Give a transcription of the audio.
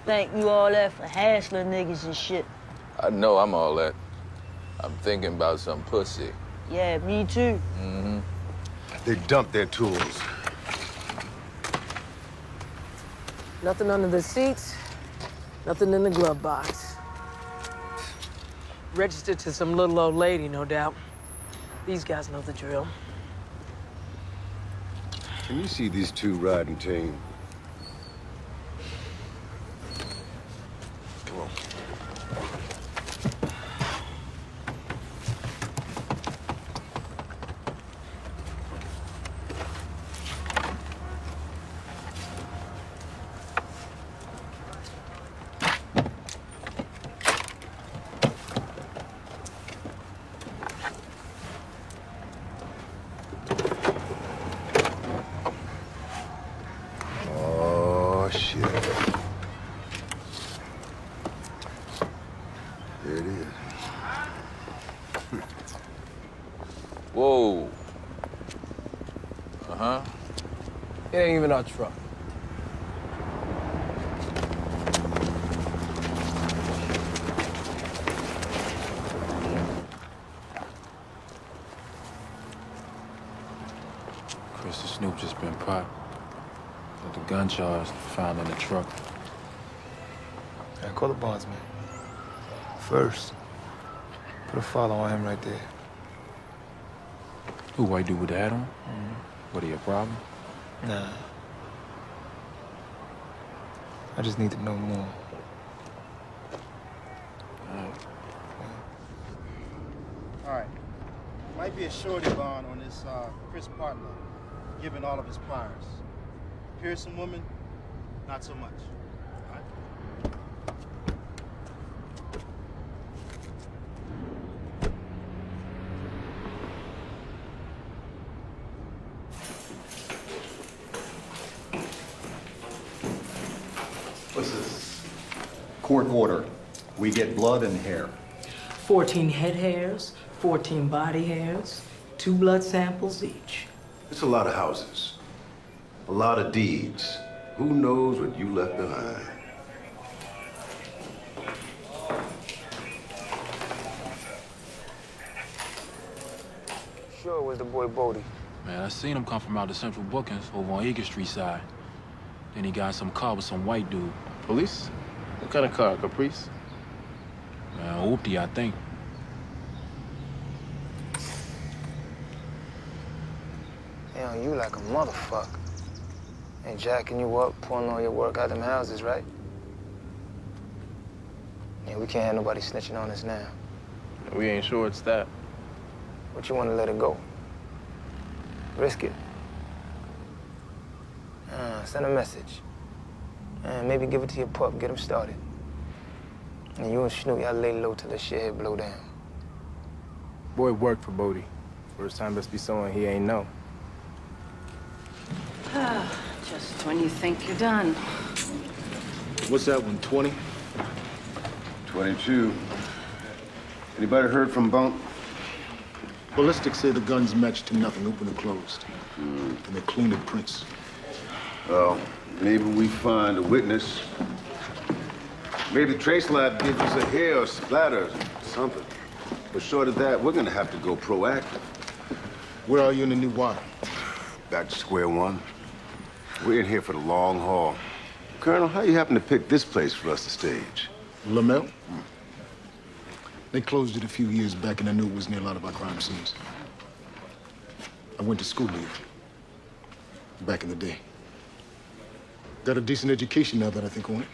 Think you all that for hassling niggas and shit. I know I'm all that. I'm thinking about some pussy. Yeah, me too. Mm-hmm. They dumped their tools. Nothing under the seats, nothing in the glove box. Registered to some little old lady, no doubt. These guys know the drill. Can you see these two riding team? Come on. Oh, shit. There it is. Whoa. Uh-huh. It ain't even our truck. Chris and Snoop just been popped. But the gun charge found in the truck. Yeah, call the bondsman. First, put a follow on him right there. Who, white dude with the hat on? What, he a problem? Nah. I just need to know more. All right. Might be a shorty bond on this Chris partner, given all of his priors. Pearson woman, not so much. All right? What's this? Court order. We get blood and hair. 14 head hairs, 14 body hairs, 2 blood samples each. It's a lot of houses. A lot of deeds. Who knows what you left behind? Sure it was the boy Bodie. Man, I seen him come from out the central bookings over on Eagle Street side. Then he got in some car with some white dude. Police? What kind of car? Caprice? Man, Oopty, I think. Damn, you like a motherfucker. Ain't jacking you up, pulling all your work out them houses, right? Yeah, we can't have nobody snitching on us now. We ain't sure it's that. What you want to let it go? Risk it? Send a message. Maybe give it to your pup, get him started. And you and Snoop, y'all lay low till the shit hit blow down. Boy worked for Bodie. First time must be someone he ain't know. Just when you think you're done. What's that one, 20? 22. Anybody heard from Bunk? Ballistics say the guns matched to nothing, open and closed. And they cleaned the prints. Well, maybe we find a witness. Maybe the trace lab gives us a hair or splatter or something. But short of that, we're gonna have to go proactive. Where are you in the new wire? Back to square one. We're in here for the long haul. Colonel, how you happen to pick this place for us to stage? Lamel? They closed it a few years back, and I knew it was near a lot of our crime scenes. I went to school here, back in the day. Got a decent education now that I think on it.